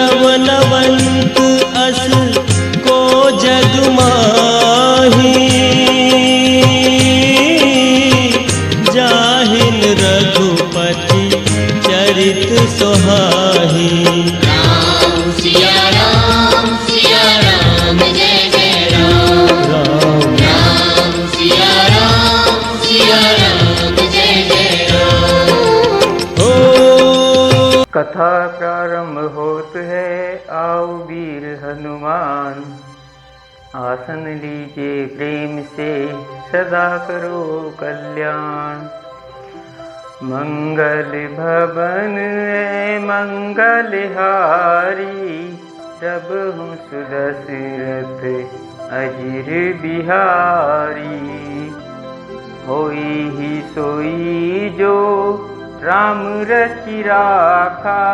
नवनवंत अस को जग माही, जाहिन रघुपति चरित सुहाही। राम सिया राम जय जय राम। राम सिया राम जय जय राम। कथा प्रारंभ होत है, आओ वीर हनुमान। आसन लीजिए प्रेम से, सदा करो कल्याण। मंगल भवन है मंगलहारी, प्रभु सुदशरथ अजिर बिहारी। होई ही सोई जो राम रचि राखा,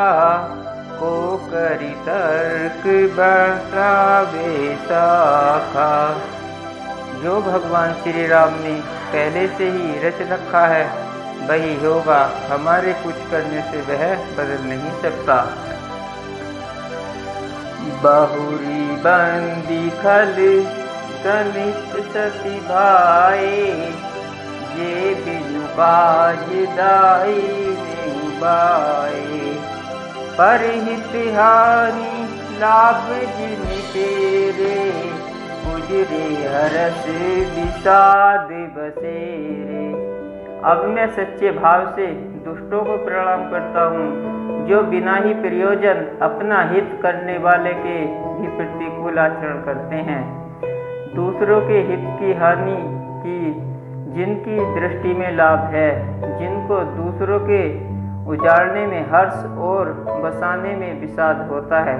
को करि तर्क बतावे साखा। जो भगवान श्री राम ने पहले से ही रच रखा है वही होगा, हमारे कुछ करने से वह बदल नहीं सकता। बहुरी बंदी खल गणित सती भाई, ये बिनु काज दाई नहीं बाए। परहित हानि लाभ जिन तेरे, गुजरे हरस विषाद बसेरे। अब मैं सच्चे भाव से दुष्टों को प्रणाम करता हूँ, जो बिना ही प्रयोजन अपना हित करने वाले के भी प्रतिकूल आचरण करते हैं। दूसरों के हित की हानि की जिनकी दृष्टि में लाभ है, जिनको दूसरों के उजाड़ने में हर्ष और बसाने में विषाद होता है।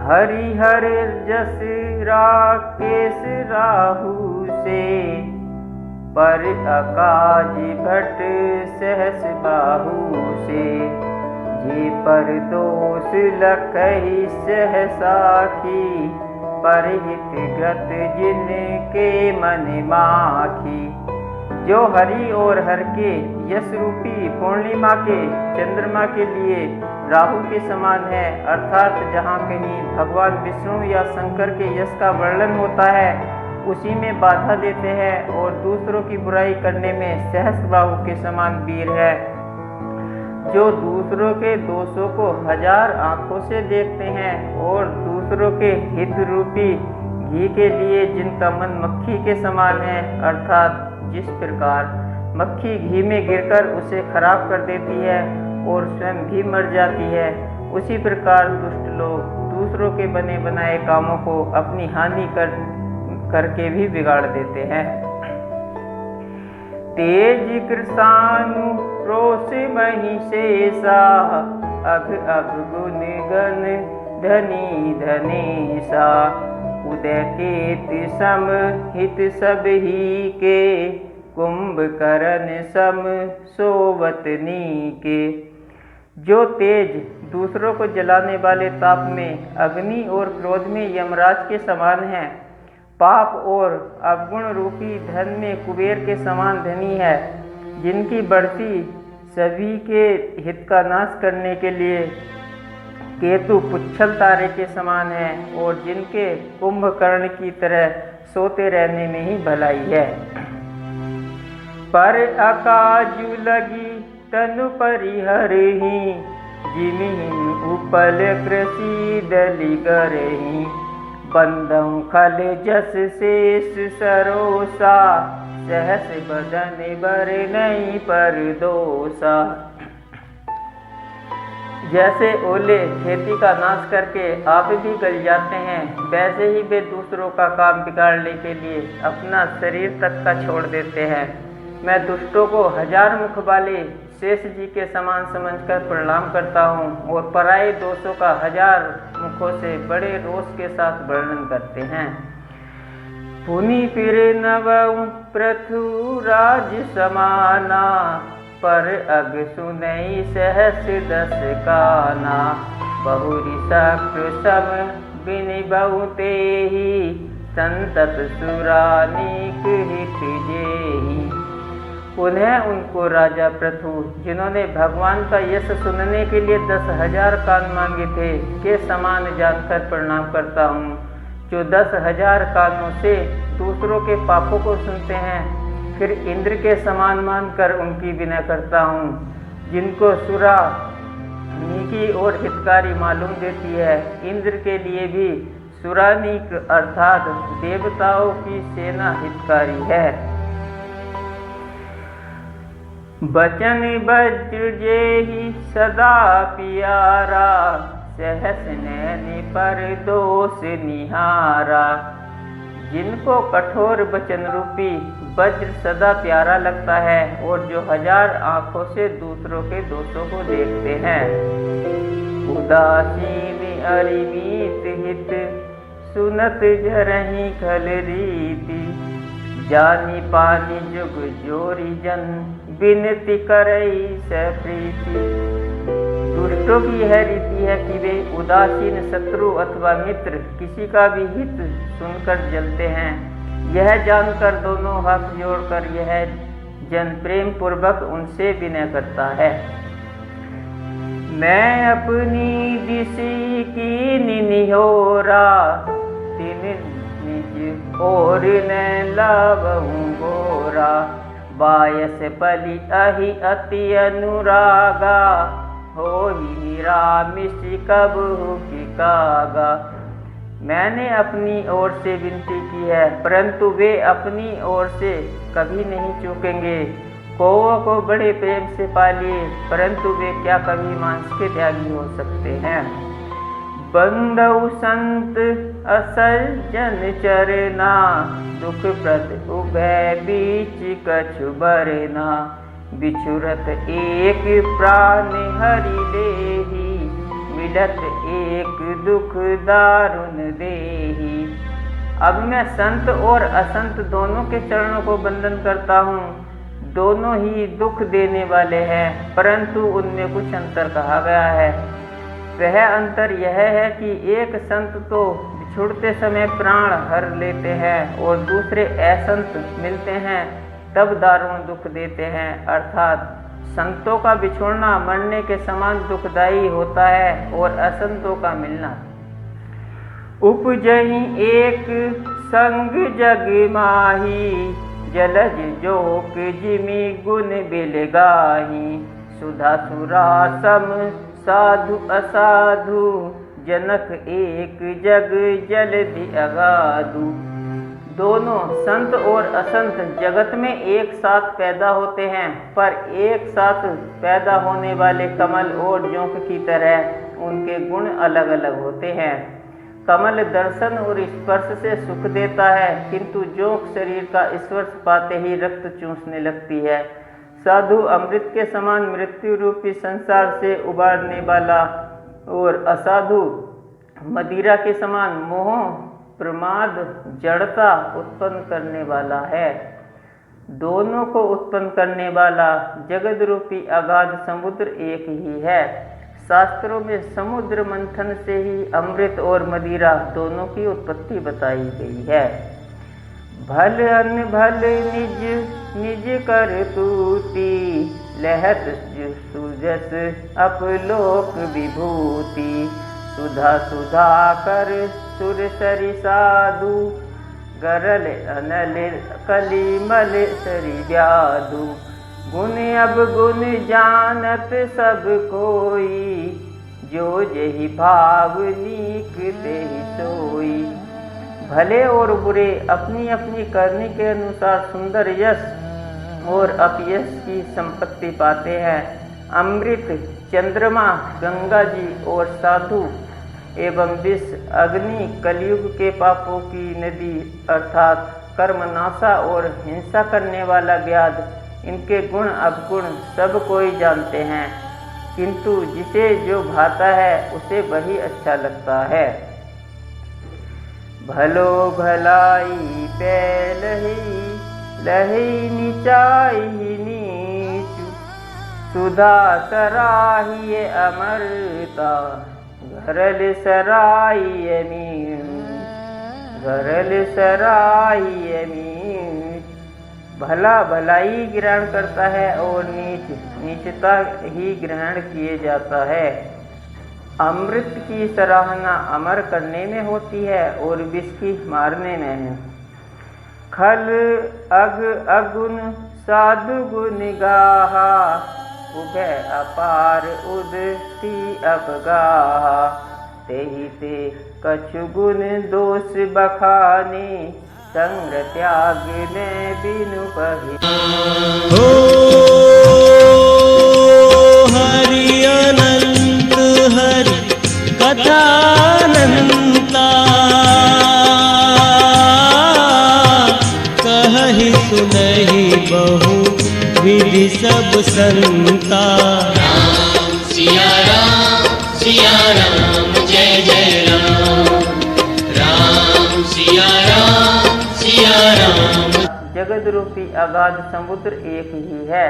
हरिहर जस राकेश राहु से, पर अकाज भट सहस बाहु से। जे पर दोष लखहि सहसाखी, परहित ग्रत जिनके मन माखी। जो हरि और हर के यश रूपी पूर्णिमा के चंद्रमा के लिए राहु के समान है, अर्थात जहाँ कहीं भगवान विष्णु या शंकर के यश का वर्णन होता है उसी में बाधा देते हैं, और दूसरों की बुराई करने में सहस्रबाहु के समान वीर है। जो दूसरों के दोषों को हजार आंखों से देखते हैं और दूसरों के हित रूपी घी के लिए जिनका मन मक्खी के समान है, अर्थात जिस प्रकार मक्खी घी में गिरकर उसे खराब कर देती है और स्वयं भी मर जाती है, उसी प्रकार दुष्ट लोग दूसरों के बने बनाए कामों को अपनी हानि करके भी बिगाड़ देते हैं। तेज कृषानु रोष महिषेषा, अघ अघ गुण गण धनी धनेशा। उदय केत सम हित सब ही के, कुंभकर्ण सम सोवतनी के। जो तेज दूसरों को जलाने वाले ताप में अग्नि और क्रोध में यमराज के समान है, पाप और अवगुण रूपी धन में कुबेर के समान धनी है। जिनकी बढ़ती सभी के हित का नाश करने के लिए केतु पुच्छल तारे के समान है, और जिनके कुंभकर्ण की तरह सोते रहने में ही भलाई है। पर अकाजु लगी तनु परिहरहि, जिमिहि उपल कृषि दलि करहि। बंदं खल जस शेष सरोसा, सहस बदन बर नहीं पर दोषा। जैसे ओले खेती का नाश करके आप भी गल जाते हैं, वैसे ही वे दूसरों का काम बिगाड़ने के लिए अपना शरीर तक का छोड़ देते हैं। मैं दुष्टों को हजार मुख वाले शेष जी के समान समझकर प्रणाम करता हूँ, और पराये दोषों का हजार मुखों से बड़े रोष के साथ वर्णन करते हैं। पुनि फिर नवउ पृथु राज समाना, पर अग सुनई सहस दस काना। बहुरी शक्रु सम बिनि बहुते ही, संतत सुरानीक हित जेहि। उन्हें उनको राजा पृथु, जिन्होंने भगवान का यश सुनने के लिए 10,000 कान मांगे थे, के समान जानकर प्रणाम करता हूँ, जो 10,000 कानों से दूसरों के पापों को सुनते हैं। फिर इंद्र के समान मानकर उनकी विनय करता हूँ, जिनको सुरा नीकी और हितकारी मालूम देती है। इंद्र के लिए भी सुरानीक अर्थात देवताओं की सेना हितकारी है। बचन वज्र जेहि सदा प्यारा, सहस नैन पर दोष निहारा। जिनको कठोर वचन रूपी वज्र सदा प्यारा लगता है और जो 1000 आंखों से दूसरों के दोषों को देखते हैं। उदासीन अरिमीत हित, सुनत जरहि खल रीति। जानी पानी जुग जोरी जन, बिनती करई सप्रीति। दुष्टों की यह रीति है कि वे उदासीन शत्रु अथवा मित्र किसी का भी हित सुनकर जलते हैं। यह जानकर दोनों हाथ जोड़कर यह जन प्रेम पूर्वक उनसे विनय करता है। मैं अपनी दिशि की निहोरा, तिन निज और न लावहूँ गोरा। बायस पलि अहि अति अनुरागा, होहि निरामिष कबहु की कागा। मैंने अपनी ओर से विनती की है, परंतु वे अपनी ओर से कभी नहीं चूकेंगे। कौओं को बड़े प्रेम से पालिए, परंतु वे क्या कभी मांस के त्यागी हो सकते हैं। बंदउ संत असज्जन चरना, दुख प्रद उभय बीच कछु बरना। बिछुरत एक प्राण हरि लेहि, मिलत एक दुख दारुण देहि। अब मैं संत और असंत दोनों के चरणों को वंदन करता हूँ। दोनों ही दुख देने वाले हैं, परंतु उनमें कुछ अंतर कहा गया है। वह अंतर यह है कि एक संत तो बिछुड़ते समय प्राण हर लेते हैं और दूसरे असंत मिलते हैं तब दारुण दुख देते हैं। अर्थात संतों का बिछुड़ना मरने के समान दुखदायी होता है और असंतों का मिलना। उपजहि एक संग जग माही, जलज जोक जिमि गुण बिलगाही। सुधा सुरा सम साधु असाधु, जनक एक जग जलधि अगाधु। दोनों संत और असंत जगत में एक साथ पैदा होते हैं, पर एक साथ पैदा होने वाले कमल और जोंक की तरह उनके गुण अलग अलग होते हैं। कमल दर्शन और स्पर्श से सुख देता है, किंतु जोंक शरीर का स्पर्श पाते ही रक्त चूसने लगती है। साधु अमृत के समान मृत्यु रूपी संसार से उबारने वाला और असाधु मदिरा के समान मोह प्रमाद जड़ता उत्पन्न करने वाला है। दोनों को उत्पन्न करने वाला जगत रूपी अगाध समुद्र एक ही है। शास्त्रों में समुद्र मंथन से ही अमृत और मदिरा दोनों की उत्पत्ति बताई गई है। भल अन भल निज निज कर तूती, लहत सुजस अपलोक विभूति। सुधा सुधा कर सुर सरि साधु, गरल अनल कलिमल सरि व्याधु। गुण अब गुण जानत सब कोई, जो जहि भाव नीक तेहि सोई। भले और बुरे अपनी अपनी करनी के अनुसार सुंदर यश और अपयश की संपत्ति पाते हैं। अमृत, चंद्रमा, गंगा जी और साधु एवं विष, अग्नि, कलयुग के पापों की नदी अर्थात कर्मनाशा और हिंसा करने वाला व्याध, इनके गुण अवगुण सब कोई जानते हैं, किंतु जिसे जो भाता है उसे वही अच्छा लगता है। भलो भलाई पैलहि, लहि नीचाई नीचु। सुधा सराहिए अमरता, घरल सराहिए मीठ। घरल सराहिए मीठ। भला भलाई ग्रहण करता है और नीच नीचता ही ग्रहण किए जाता है। अमृत की सराहना अमर करने में होती है और विष की मारने में है। खल अग अगुण साधु गुण गाहा, उभय अपार उदती अपगाहा, तेहि ते कछु गुण दोष बखाने, संग त्याग ने बिनु पहि। हो हरि अनंत हरि कथानंता, कहहि सुनहि बहु विधि सब संता। राम सिया राम जय जय राम, राम सिया राम। जगत रूपी अगाध समुद्र एक ही है।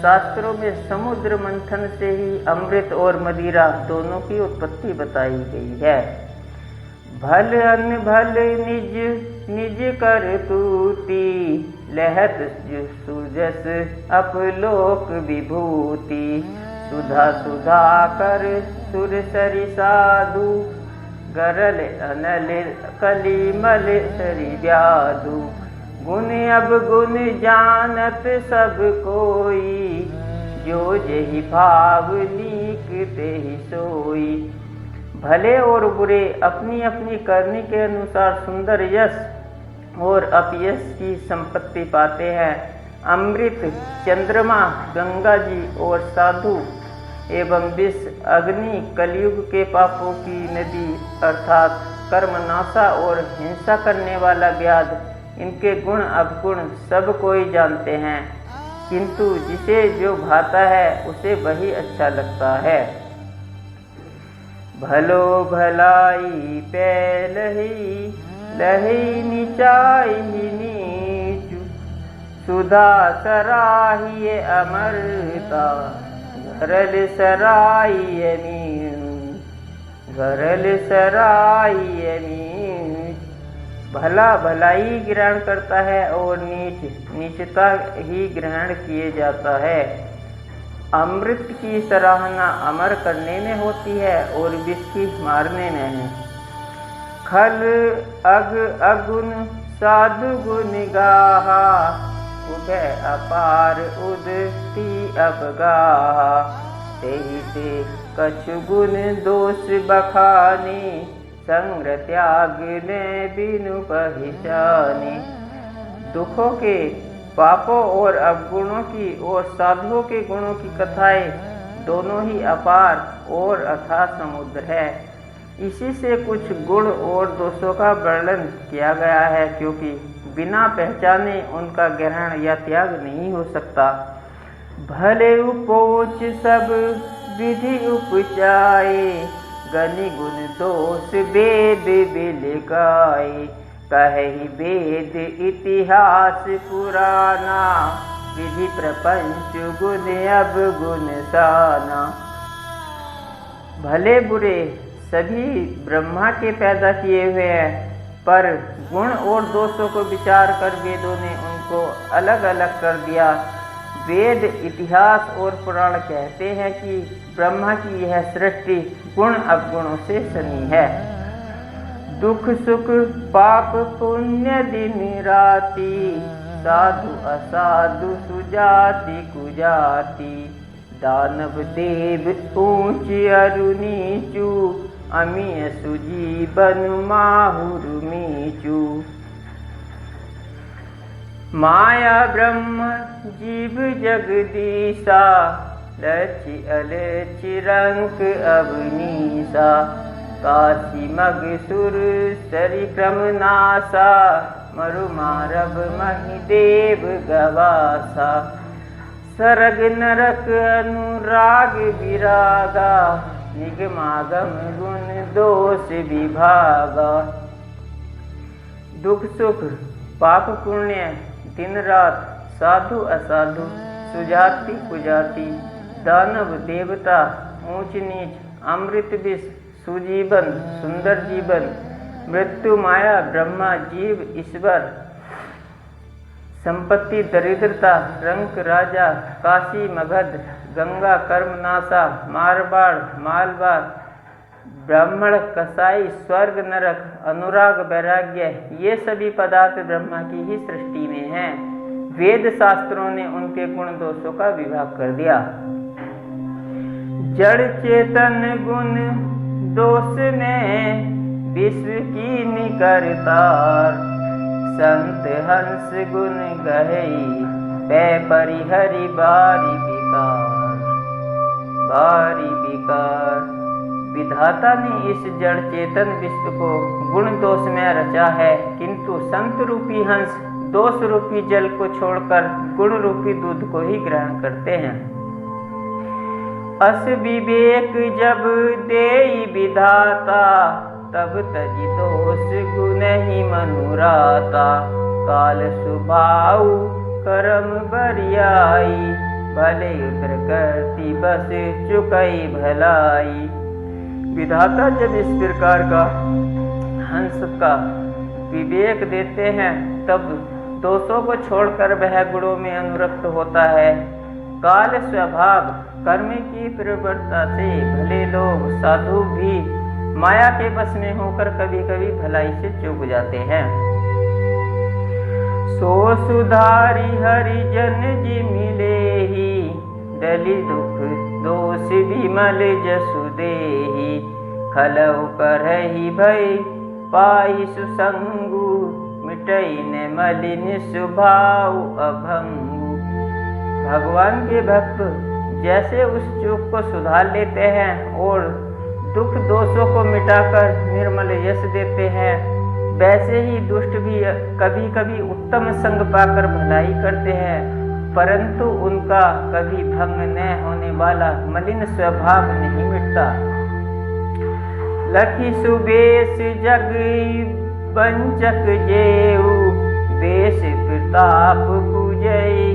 शास्त्रों में समुद्र मंथन से ही अमृत और मदिरा दोनों की उत्पत्ति बताई गई है। भल अन भल निज निज कर तूती, लहत सुजस अपलोक विभूति, सुधा सुधा कर सुर सरि साधु, गरल अनल कलिमल सरि व्याधु, गुण अब गुण जानत सब कोई, जो जहि भाव लीक तेहि सोई। भले और बुरे अपनी अपनी करनी के अनुसार सुंदर यश और अपयश की संपत्ति पाते हैं। अमृत चंद्रमा, गंगा जी और साधु एवं विष अग्नि कलयुग के पापों की नदी अर्थात कर्मनाशा और हिंसा करने वाला व्याध, इनके गुण अवगुण सब कोई जानते हैं, किंतु जिसे जो भाता है उसे वही अच्छा लगता है। भलो भलाई पैलही, लही नीचाई नीचु, सुधा सराहिए अमरता, घरल सराहिए मीणु, घरल सराहिए मीणु। भला भलाई ग्रहण करता है और नीच नीचता ही ग्रहण किए जाता है। अमृत की सराहना अमर करने में होती है और विष की मारने में है। खल अग अगुण साधु गुण गाहा, उभय अपार उदती अपगाहा, तेहि ते कछु गुण दोष बखाने, संग त्याग ने बिनु पहचाने। दुखों के, पापों और अवगुणों की और साधुओं के गुणों की कथाएं दोनों ही अपार और अथाह समुद्र है। इसी से कुछ गुण और दोषों का वर्णन किया गया है, क्योंकि बिना पहचाने उनका ग्रहण या त्याग नहीं हो सकता। भले उपोच सब विधि उपचाए, गनि गुण दोष वेद बिलकाए, कहि वेद इतिहास पुराना, विधि प्रपंच गुण अब गुण साना। भले बुरे सभी ब्रह्मा के पैदा किए हुए हैं, पर गुण और दोषों को विचार कर वेदों ने उनको अलग अलग कर दिया। वेद, इतिहास और पुराण कहते हैं कि ब्रह्मा की यह सृष्टि गुण अवगुणों से सनी है। दुख सुख पाप पुण्य दिन राति, साधु असाधु सुजाति कुजाति, दानव देव ऊंच अरु नीचू, अमीय सुजीवन माहुर मीचू। माया ब्रह्म जीव जगदीशा, लचि अलचि रंक अवनीसा, काशी मग सुर सरि क्रम नासा, मरु मारब महि देव गवासा। सरग नरक अनुराग विरागा, निगमागम गुण दोष विभागा। दुख सुख पाप पुण्य दिन रात, साधु असाधु सुजाति कुजाति, दानव देवता ऊंच नीच, अमृत विष सुजीवन सुंदर जीवन, मृत्यु माया ब्रह्मा जीव ईश्वर, संपत्ति दरिद्रता, रंक राजा, काशी मगध, गंगा कर्मनाशा, मारवाड़ मालवाड़, ब्राह्मण कसाई, स्वर्ग नरक, अनुराग वैराग्य, ये सभी पदार्थ ब्रह्मा की ही सृष्टि में हैं। वेद शास्त्रों ने उनके गुण दोषों का विभाग कर दिया। जड़ चेतन गुण दोष में विश्व की निकरतार, संत हंस गुण गहई पै परिहरि बारी बिकार। विधाता ने इस जड़ चेतन विश्व को गुण दोष में रचा है, किंतु संत रूपी हंस दोष रूपी जल को छोड़कर गुण रूपी दूध को ही ग्रहण करते हैं। अस विवेक जब देई विधाता, तब तजी दोष गुण ही मनुराता। काल सुभाऊ कर्म बरियाई, भले प्रकृति बस चुकई भलाई। विधाता जब इस प्रकार का हंस का विवेक देते हैं, तब दोषों को छोड़कर वह गुणों में अनुरक्त होता है। काल स्वभाव कर्म की प्रवृत्ता से भले लोग साधु भी माया के बस में होकर कभी कभी भलाई से चूक जाते हैं। सो सुधारी हरिजन जी मिले ही, डली दुख दोष विमल जसु देहि। खलउ करहि भय पाई सुसंगु, मिटई न मलिन स्वभाव अभंगु। भगवान के भक्त जैसे उस चूक को सुधार लेते हैं और दुख दोषों को मिटाकर निर्मल यश देते हैं, वैसे ही दुष्ट भी कभी कभी उत्तम संग पाकर भलाई करते हैं, परंतु उनका कभी भंग न होने वाला मलिन स्वभाव नहीं मिटता। लखी सुबेश जग बंचक जेऊ, देश प्रताप पूजई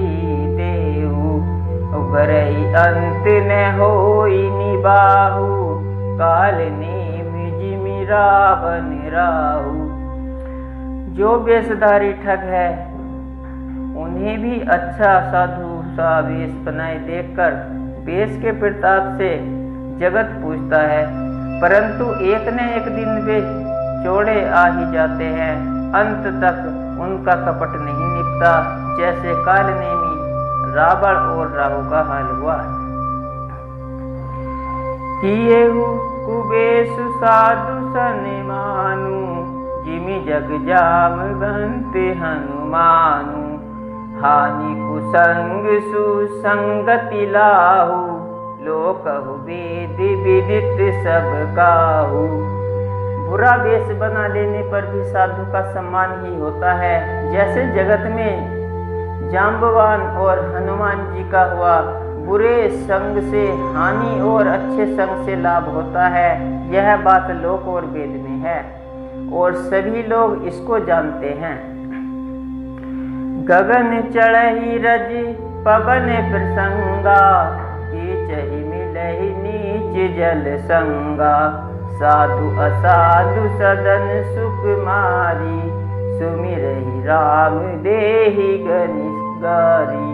देऊ। उबरई अंत न होई निबाहु, काल नेम जिमि रावण राहु। जो वेशधारी ठग है, उन्हें भी अच्छा साधु सा वेश बनाए देखकर वेश के प्रताप से जगत पूजता है, परंतु एक न एक दिन वे चोड़े आ ही जाते हैं। अंत तक उनका कपट नहीं निपटा, जैसे कालनेमी रावण और राहु का हाल हुआ। किएहु कुबेशु साधु सनिमानु, जिमि जग जाम बंते हनुमानु। हानि कुसंग सुसंगति लाहु, लोकहु वेद विदित सब काहू। बुरा वेश बना लेने पर भी साधु का सम्मान ही होता है, जैसे जगत में जाम्बवान और हनुमान जी का हुआ। बुरे संग से हानि और अच्छे संग से लाभ होता है, यह बात लोक और वेद में है और सभी लोग इसको जानते हैं। गगन चढ़ही रज पवन प्रसंगा, कीचहि मिलहि नीच जल संगा। साधु असाधु सदन सुकुमारी, सुमिरहि राम देहि गनिगारी।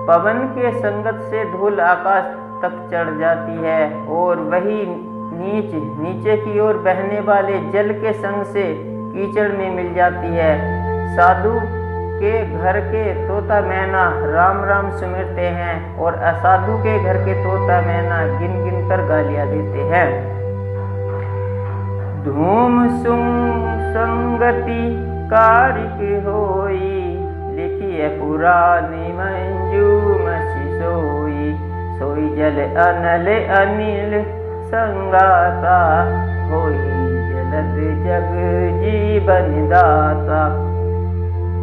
पवन के संगत से धूल आकाश तक चढ़ जाती है और वही नीचे की ओर बहने वाले जल के संग से कीचड़ में मिल जाती है। साधु के घर के तोता मैना राम राम सुमिरते हैं और असाधु के घर के तोता मैना गिन गिन कर गालियां देते हैं। धूम संगति कारिक होई, लिखिए पुरानी मंजूम सोई। सोई जल अनल अनिल संगाता, होई जलद जग जीवन दाता।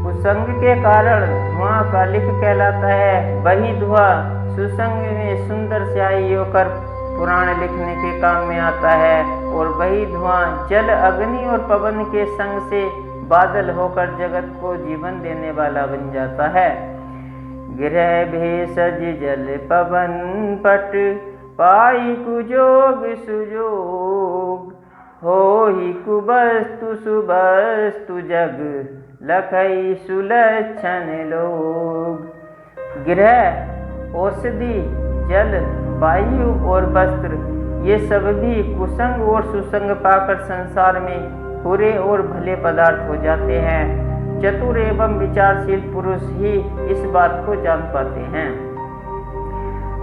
कुसंग के कारण धुआं कालिक कहलाता है, वही धुआं सुसंग में सुंदर स्याही होकर पुराण लिखने के काम में आता है और वही धुआं जल अग्नि और पवन के संग से बादल होकर जगत को जीवन देने वाला बन जाता है। गिरह भेषज जल पवन पट, पाई कुजोग सुजोग। होहि कुबस्तु सुबस्तु जग, लखई सुलक्षण लोग। गृह, औषधि, जल, वायु और वस्त्र ये सब भी कुसंग और सुसंग पाकर संसार में बुरे और भले पदार्थ हो जाते हैं। चतुर एवं विचारशील पुरुष ही इस बात को जान पाते हैं।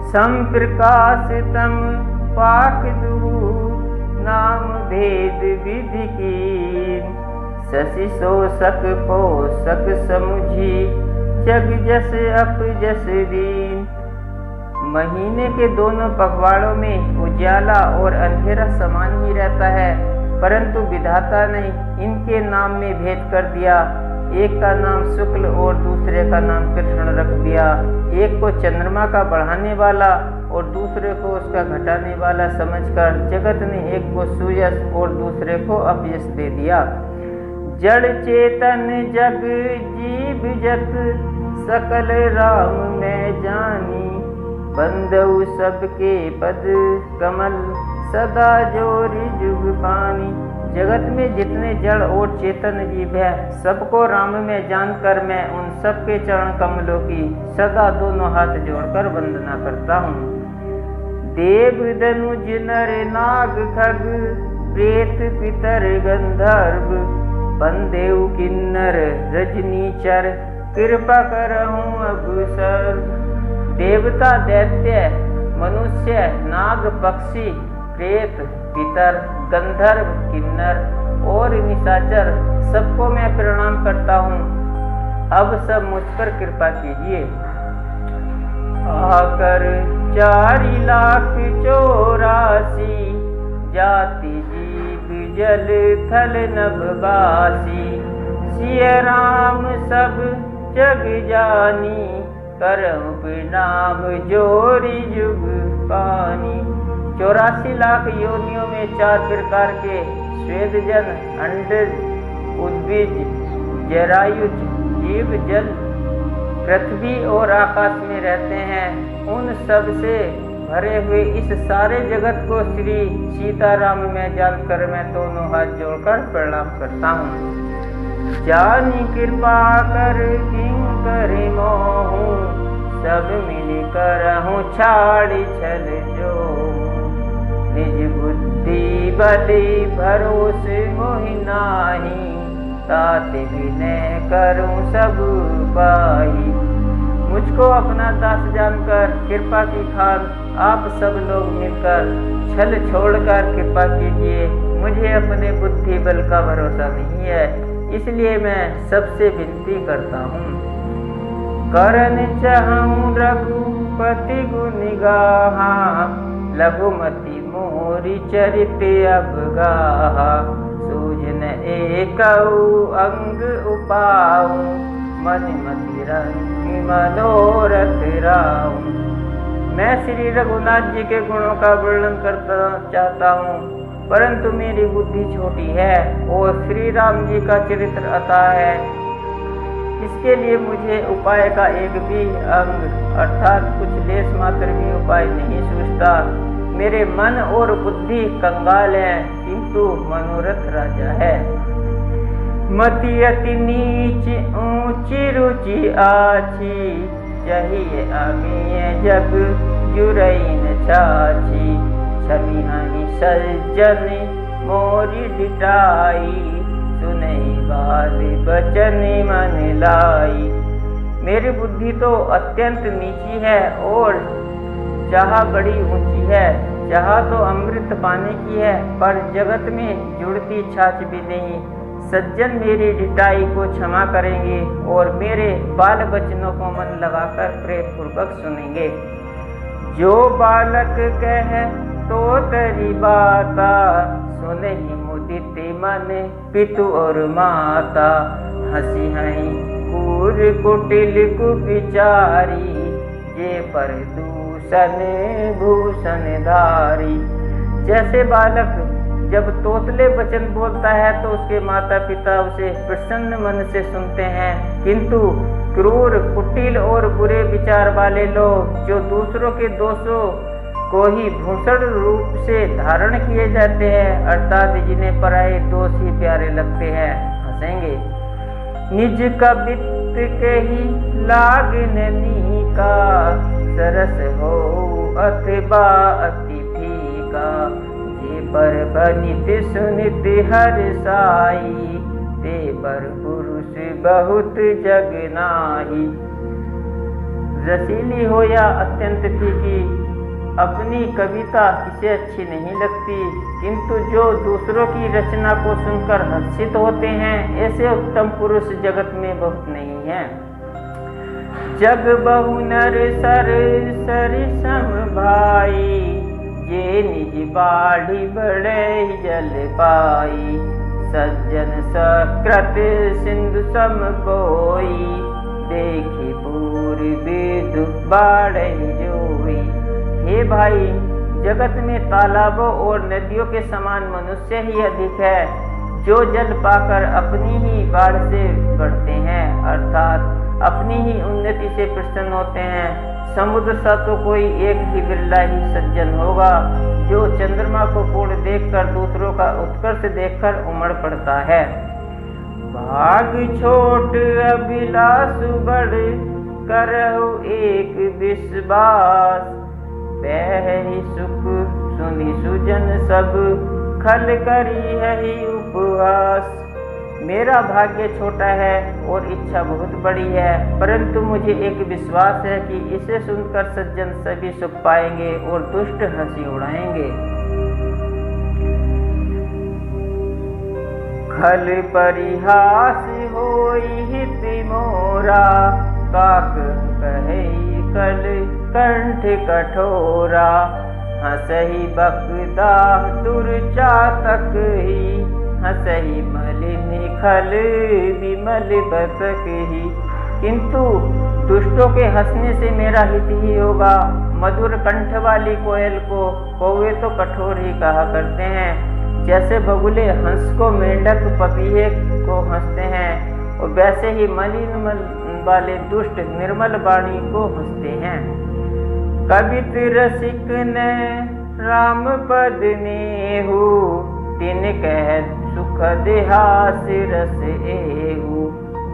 संप्रकाशितम पाक नाम भेद विधि की, शशि शोषक पोषक समुझी, जग जस अप जस दीन। महीने के दोनों पखवाड़ों में उजाला और अंधेरा समान ही रहता है, परंतु विधाता ने इनके नाम में भेद कर दिया। एक का नाम शुक्ल और दूसरे का नाम कृष्ण रख दिया। एक को चंद्रमा का बढ़ाने वाला और दूसरे को उसका घटाने वाला समझकर जगत ने एक को सुयश और दूसरे को अपयश दे दिया। जड़ चेतन जग जीव जत सकल राम में जानी, बंदउ सबके पद कमल सदा जोरी जुग पानी। जगत में जितने जड़ और चेतन जीव है सबको राम में जानकर मैं उन सबके चरण कमलों की सदा दोनों हाथ जोड़कर वंदना करता हूँ। देव धनुज नर नाग खग प्रेत पितर गंधर्व, बंदेव किन्नर रजनीचर कृपा करहूँ अवसर। देवता, दैत्य, मनुष्य, नाग, पक्षी, प्रेत, पितर, गंधर्व, किन्नर और निशाचर सबको मैं प्रणाम करता हूँ। अब सब मुझ पर कृपा कीजिए। आकर 4,84,000 जाति जीव जल थल नभवासी, सिय राम सब जग जानी, करहु प्रणाम जोरी जुग पानी। 84 लाख योनियों में 4 प्रकार के स्वेदजन, अंडज, उद्भिज, जरायुज जीव जल, पृथ्वी और आकाश में रहते हैं। उन सब से भरे हुए इस सारे जगत को श्री सीताराम में जानकर मैं दोनों हाथ जोड़कर प्रणाम करता हूँ। जानी कृपा कर किंकर मोहू, सब मिल करहूँ छाड़ी छल जो। निज बुद्धि बलि भरोसे मोहि नाही, तात विनय करूँ सब पाही। मुझको अपना दास जानकर कृपा की खान आप सब लोग मिलकर छल छोड़कर कृपा कीजिए। मुझे अपने बुद्धि बल का भरोसा नहीं है, इसलिए मैं सबसे विनती करता हूँ। करन चाहूँ रघुपति गुण गाहा, लघुमति मोरी चरित अवगाहा। सूझन एकऊ अंग उपाऊ, मन मति रंग मनोरथ राऊ। मैं श्री रघुनाथ जी के गुणों का वर्णन करना चाहता हूँ, परंतु मेरी बुद्धि छोटी है और श्री राम जी का चरित्र अथाह है। इसके लिए मुझे उपाय का एक भी अंग अर्थात कुछ लेस मात्र भी उपाय नहीं सूझता। मेरे मन और बुद्धि कंगाल है, किंतु मनोरथ राजा है। मति अति नीच ऊंची रुचि आछी, चाहिए अमीय जग जुरैन छाछी। छवि हनि सज्जन मोरी डिटाई, सुनई बात बचन मन लाई। मेरी बुद्धि तो अत्यंत नीची है और चाह बड़ी ऊंची है। चाह तो अमृत पाने की है, पर जगत में जुड़ती छाछ भी नहीं। सज्जन मेरी ढिठाई को क्षमा करेंगे और मेरे बाल बचनों को मन लगाकर प्रेम पूर्वक सुनेंगे। जो बालक कह तो तरी बाता, सुने ही मुदित मन पितु और माता। हंसी हई कूर कुटिल कुविचारी, जे पर दूषण भूषण धारी। जैसे बालक जब तोतले वचन बोलता है तो उसके माता पिता उसे प्रसन्न मन से सुनते हैं, किंतु क्रूर, कुटिल और बुरे विचार वाले लोग जो दूसरों के दोषों को ही भूषण रूप से धारण किए जाते हैं, अर्थात जिन्हें पराये दोष ही प्यारे लगते हैं, हंसेंगे। निज कबित कही लागनी का, सरस हो अथवा अति फीका। जे पर बनित सुनित हर साई, ते पर पुरुष बहुत जग नाही। रसीली हो या अत्यंत फीकी, अपनी कविता किसे अच्छी नहीं लगती, किंतु जो दूसरों की रचना को सुनकर हर्षित होते हैं, ऐसे उत्तम पुरुष जगत में बहुत नहीं हैं। जग बहु नर सर सर सम भाई, जे निज बाढ़ी बड़े जल पाई। सज्जन सकृत सिंधु सम कोई, देखी पूर्वी बाढ़ जोई। हे भाई, जगत में तालाबों और नदियों के समान मनुष्य ही अधिक है, जो जल पाकर अपनी ही बाढ़ से बढ़ते हैं, अर्थात अपनी ही उन्नति से प्रसन्न होते हैं। समुद्र सा तो कोई एक ही बिरला ही सज्जन होगा, जो चंद्रमा को पूर्ण देखकर दूसरों का उत्कर्ष देखकर उमड़ पड़ता है। भाग छोट अभिलाष बढ़ करहु एक विश्वास, बहरी सुख सुनि सुजन सब खल करी है उपहास। मेरा भाग्य छोटा है और इच्छा बहुत बड़ी है, परंतु मुझे एक विश्वास है कि इसे सुनकर सज्जन सभी सुख पाएंगे और दुष्ट हंसी उड़ाएंगे। खल परिहास होई हित मोरा, काक कहे कल कंठ कठोरा। हंसही बकदा दुर्चातक ही, हंसही मलिन खल विमल बतक ही। किंतु दुष्टों के हंसने से मेरा हित ही होगा। मधुर कंठ वाली कोयल को कौवे तो कठोर ही कहा करते हैं, जैसे बगुले हंस को मेंढक पपीहे को हंसते हैं, और वैसे ही मलिन वाले दुष्ट निर्मल वाणी को हंसते हैं। कवित रसिक ने राम पद नेहु, तिन कह सुखद हास रस एहु।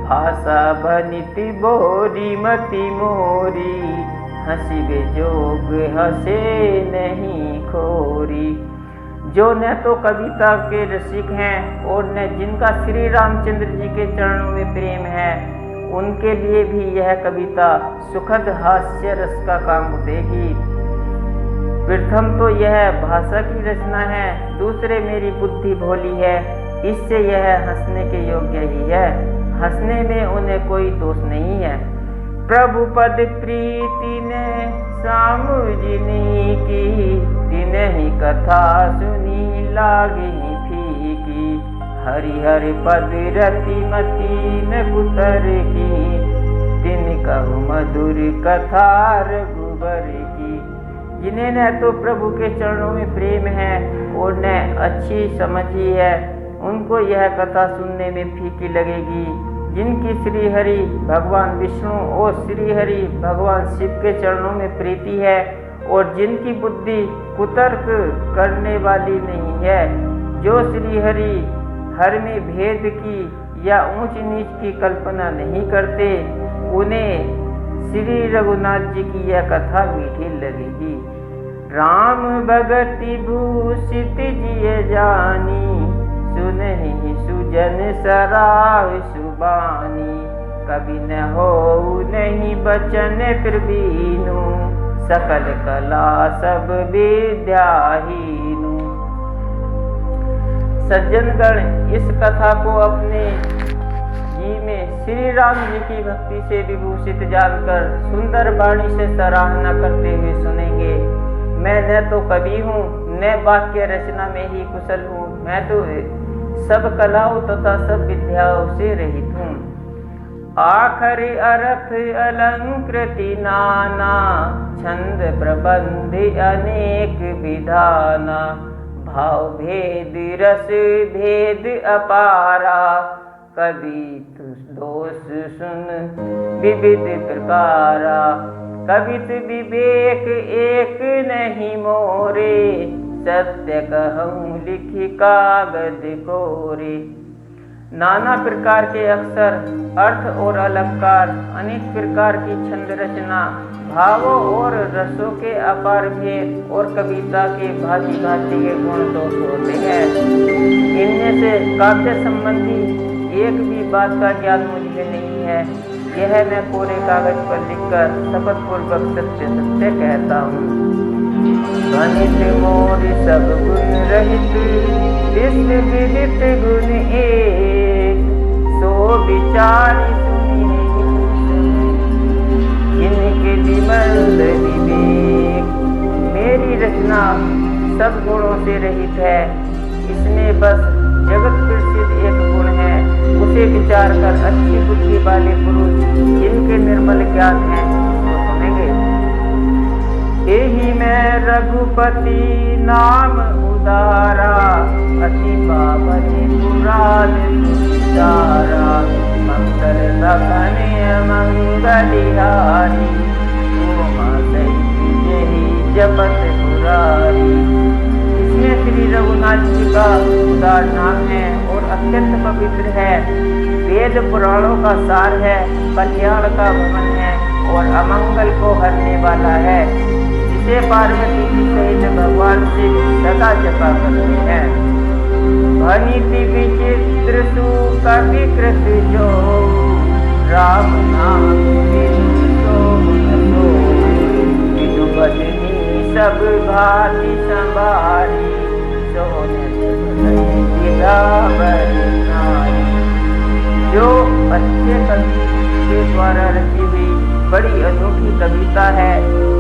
भाषा बनिति बोरी मति मोरी, हंसी बेजोग हंसे नहीं खोरी। जो न तो कविता के रसिक हैं और न जिनका श्री रामचंद्र जी के चरणों में प्रेम है, उनके लिए भी यह कविता सुखद हास्य रस का काम देगी। प्रथम तो यह भाषा की रचना है, दूसरे मेरी बुद्धि भोली है, इससे यह हंसने के योग्य ही है। हंसने में उन्हें कोई दोष नहीं है। प्रभु पद प्रीति ने सामुजिनी की, तिन्हि कथा सुनी लागी फीकी। हरि हरि पद रति मती न कुतर की, तिन कहु मधुर कथा रघुबर की। जिन्हें न तो प्रभु के चरणों में प्रेम है और न अच्छी समझ ही है, उनको यह कथा सुनने में फीकी लगेगी। जिनकी श्री हरि भगवान विष्णु और श्री हरि भगवान शिव के चरणों में प्रीति है, और जिनकी बुद्धि कुतर्क करने वाली नहीं है, जो श्री हरि हर में भेद की या ऊंच नीच की कल्पना नहीं करते, उन्हें श्री रघुनाथ जी की यह कथा मीठी लगेगी। राम भगति भूषित जिय जानी, सुनहि सुजन सराह सुबानी। कभी न हो नहीं बचन फिर बीनू, सकल कला सब विद्याहीनू। सज्जनगण इस कथा को अपने जी में श्री राम जी की भक्ति से विभूषित जानकर सुंदर वाणी से सराहना करते हुए सुनेंगे। मैं न तो कवि हूँ, न वाक्य रचना में ही कुशल हूँ, मैं तो सब कलाओं तथा सब विद्याओं से रहित हूँ। आखर अर्थ अलंकृति नाना, छंद प्रबंध अनेक विधाना। भाव भेद रस भेद अपारा, कवि दोष सुन विविध प्रकारा। कवित विवेक एक नहीं मोरे, सत्य कहूँ लिखि कागज कोरे। नाना प्रकार के अक्षर, अर्थ और अलंकार, अनेक प्रकार की छंद रचना, भावों और रसों के अपार भेद और कविता के भांति भांति के गुण दोष होते हैं। इनमें से काव्य संबंधी एक भी बात का ज्ञान मुझे नहीं है। यह मैं कोरे कागज पर लिखकर शपथ पूर्वक सत्य सत्य कहता हूँ। अनित मोर सब गुण रहित, विश्व विदित गुण एक, सो विचार इनके विमल विवेक। मेरी रचना सब गुणों से रहित है, इसमें बस जगत प्रसिद्ध एक गुण है, उसे विचार कर अच्छी बुद्धि वाले पुरुष जिनके निर्मल ज्ञान है उसको सुनेंगे। यही मैं रघुपति नाम उदारा, अति पावन पुराण सुचारा, मंगल सघन मंगलिहारी, यही जपत पुरारी। इसमें श्री रघुनाथ जी का उदार नाम है और अत्यंत पवित्र है, वेद पुराणों का सार है, कल्याण का भवन है और अमंगल को हरने वाला है, जिसे पार्वती जी सहित भगवान से सदा जपा करते हैं। भनिति विचित्र सुख विकृत जो, राम नाम सब भांति संभारी, जो अच्छे कवि के द्वारा रची हुई बड़ी अनूठी कविता है,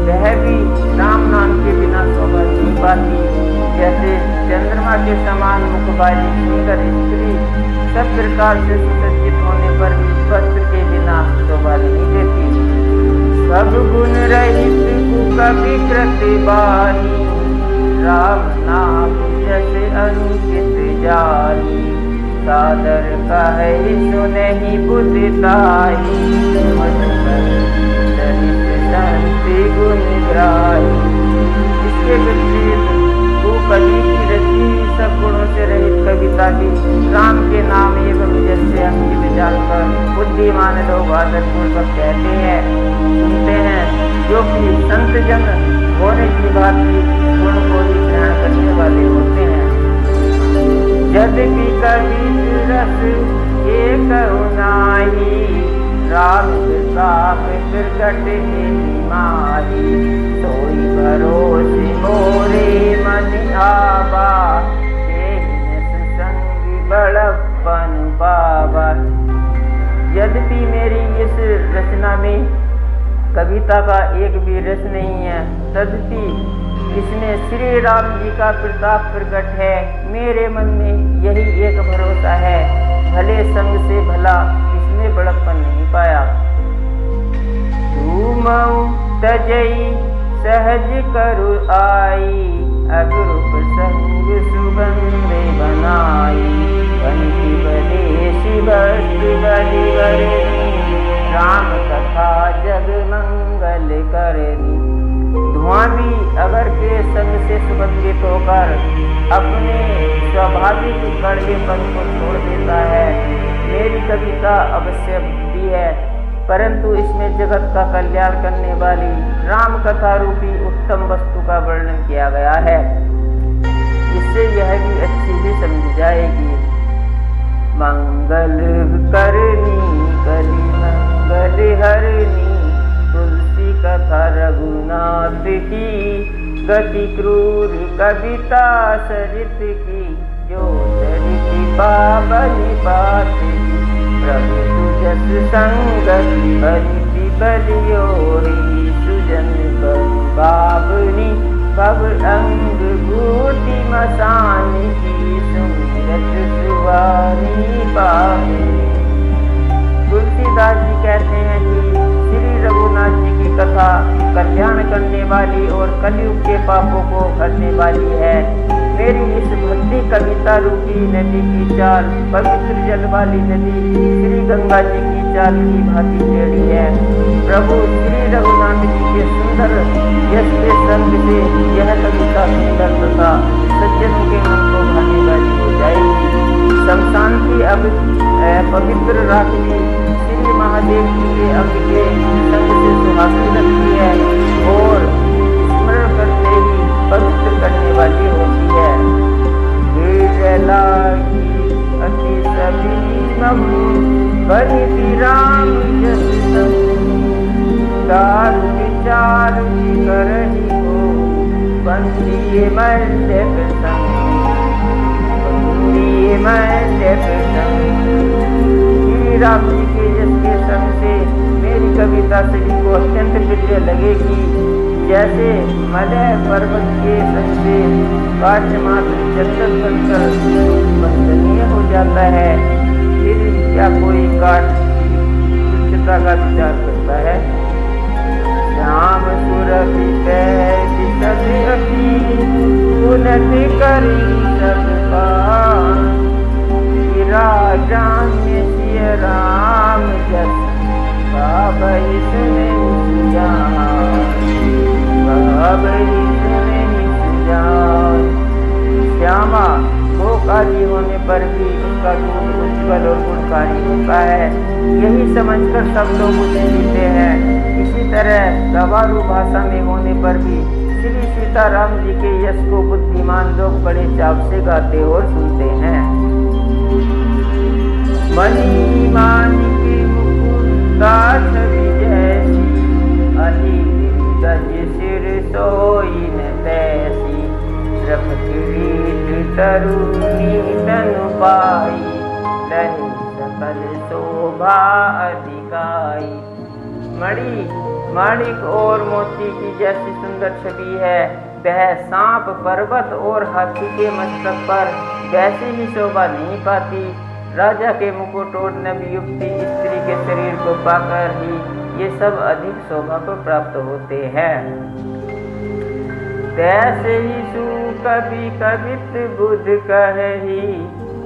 वह भी राम नाम के बिना शोभा नहीं पाती। जैसे चंद्रमा के समान मुख वाली सुंदर स्त्री सब प्रकार से सुसज्जित होने पर भी वस्त्र के बिना शोभा नहीं देती। सब गुण रहित कवि कृतिबानी, राम नाम जैसे अंकित जानी, सादर कहे सुनहि बुद्धि ताही, शांति गुण ग्राही। इसके विपरीत कवि की रची सब गुणों से रहित कविता भी राम के नाम एवं जैसे अंकित जानकर बुद्धिमान लोग आदर पूर्वक कहते हैं, सुनते हैं, जो कि संत जन होने की बात भी गुण को ही ग्रहण करने वाले होते हैं। यद्यपि कवि रस एक नाही, राम प्रताप प्रकट माही, सोई भरोसे मोरे मन आवा, संग बड़प्पन पावा। यद्यपि मेरी इस रचना में कविता का एक भी रस नहीं है, तदपि इसमें श्री राम जी का प्रताप प्रकट है। मेरे मन में यही एक भरोसा है, भले संग से भला इसमें बड़प्पन नहीं पाया। घूमऊ तजई सहज करु आई, अगरुप संग सुगंध बनाई, बंसी बदेशी वस्तु बलि वरनी, राम कथा जग मंगल करनी। धुआं भी अगर के संग से सुगंधित होकर अपने स्वाभाविक कड़वेपन को छोड़ देता है। मेरी कविता अवश्य भी है, परंतु इसमें जगत का कल्याण करने वाली राम कथा रूपी उत्तम वस्तु का वर्णन किया गया है। इससे यह भी अच्छी ही समझ जाएगी। मंगल करनी कली मंगल हरनी, तुलसी कथा रघुनाथ की, गति क्रूर कविता सरित की, जो चरित पावन बात की, प्रभु सुजस संगति बलि बलियोरी, सुजन बलि बाबनी भव अंग भूति मसानी की, सुमिरत सुवानी पावनी। तुलसीदास जी कहते हैं कि श्री रघुनाथ जी की कथा कल्याण करने वाली और कलयुग के पापों को हरने वाली है। मेरी इस भक्ति कविता रूपी नदी की चाल पवित्र जल वाली नदी श्री गंगा जी की चाल की भांति टेढ़ी है। प्रभु श्री रघुनाथ जी के सुंदर यश के संग से यह कविता सुंदर तथा सज्जनों के मन को भाने वाली हो जाएगी। शमशान की पवित्र राखी श्री महादेव जी के अंग के संग से सुहाती लगती है और स्मरण करते ही पवित्र करने वाली होती है। अति सबीमम बनि राम जस दारु विचार करहि हो बंदिए मध्यक संग श्री राम जी के यश के संग से मेरी कविता सभी को अत्यंत प्रिय लगेगी। जैसे मलय पर्वत के संग से काष्ठ मात्र चंदन बनकर वंदनीय हो जाता है, फिर क्या कोई काष्ठ की तुच्छता का विचार करता है। श्याम सुरभि पैति उन्नति करी सबका राजान सिय राम जस बाबई सुने श्यामा वो काली होने पर भी उसका दूध उज्ज्वल और गुणकारी होता है, यही समझकर सब लोग उसे पीते हैं। इसी तरह गवारू भाषा में होने पर भी श्री सीताराम जी के यश को बुद्धिमान लोग बड़े चाव से गाते और सुनते हैं। मणि माणिक मुकुंदा छवि जैसी अली गज सिर सोई न तैसी रख किरीट तरुणी तनु पाई लही सकल शोभा अधिकाई। मणि माणिक और मोती की जैसी सुंदर छवि है, वह सांप पर्वत और हाथी के मस्तक पर वैसी ही शोभा नहीं पाती। राजा के मुकुट और नवी युक्ति स्त्री के शरीर को पाकर ही ये सब अधिक शोभा को प्राप्त होते हैं। तैसे ही सु कवि कवित बुध कहि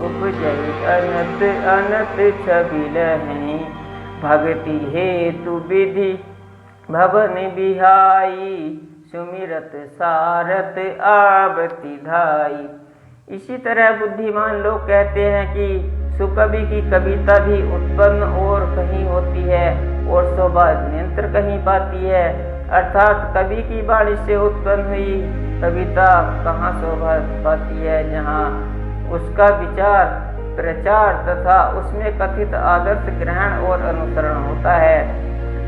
उपजई अनत अनत छवि लहि भक्ति हेतु विधि भवन बिहाई सुमिरत सारथ आवति धाई। इसी तरह बुद्धिमान लोग कहते हैं कि सुकवि की कविता भी उत्पन्न और कहीं होती है और शोभा नियंत्र कहीं पाती है, अर्थात कवि की वाणी से उत्पन्न हुई कविता कहाँ शोभा पाती है, जहाँ उसका विचार प्रचार तथा उसमें कथित आदर्श ग्रहण और अनुसरण होता है।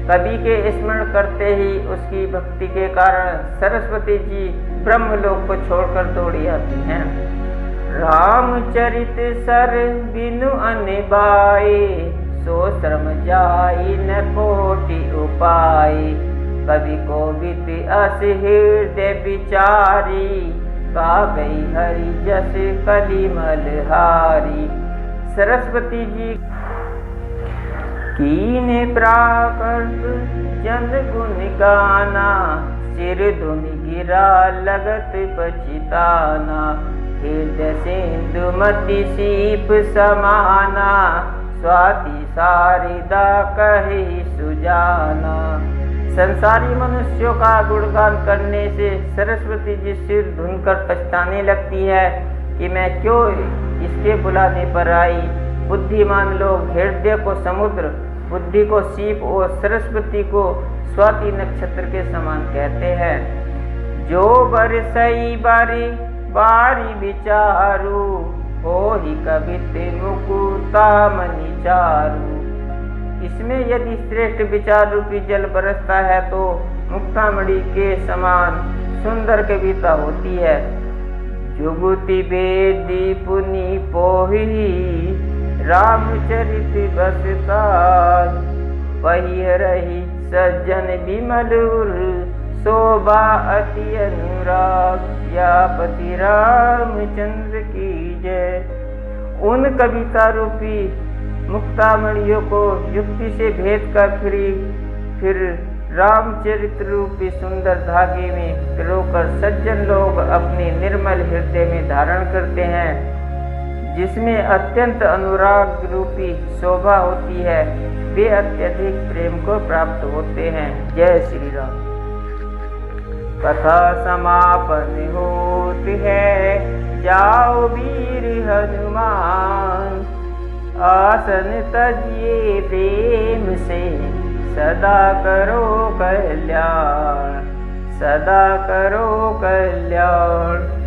कवि के स्मरण करते ही उसकी भक्ति के कारण सरस्वती जी ब्रह्मलोक को छोड़कर दौड़ी आती हैं। रामचरित सर बिनु अनिबाए सो श्रम जाई न कोटि उपाय कवि को वित अस हृदय विचारी कागई हरि जस कलिमल हारी। सरस्वती जी कीने प्राकृत जन गुण गाना सिर धुन गिरा लगत पछिताना हृदय सिंधु मति सीप समाना स्वाति सारिदा कहि सुजाना। संसारी मनुष्यों का गुणगान करने से सरस्वती जी सिर धुनकर पछताने लगती है कि मैं क्यों इसके बुलाने पर आई। बुद्धिमान लोग हृदय को समुद्र, बुद्धि को सीप और सरस्वती को स्वाति नक्षत्र के समान कहते हैं। जो बरसई बारी बारी विचारू हो ही कवित मुकुता मनि चारू। इसमें यदि श्रेष्ठ विचार रूपी जल बरसता है तो मुक्तामणि के समान सुंदर कविता होती है। जुगुति वेदी पुनि पोही रामचरित बसताल वही रही सज्जन विमल शोभा अति अनुराग सियापति रामचंद्र की जय। उन कविता रूपी मुक्तामणियों को युक्ति से भेद कर फिर रामचरित्र रूपी सुंदर धागे में पिरोकर सज्जन लोग अपने निर्मल हृदय में धारण करते हैं, जिसमें अत्यंत अनुराग रूपी शोभा होती है। वे अत्यधिक प्रेम को प्राप्त होते हैं। जय श्री राम। कथा समापन होती है, जाओ वीर हनुमान आसन तजिए प्रेम से, सदा करो कल्याण, सदा करो कल्याण।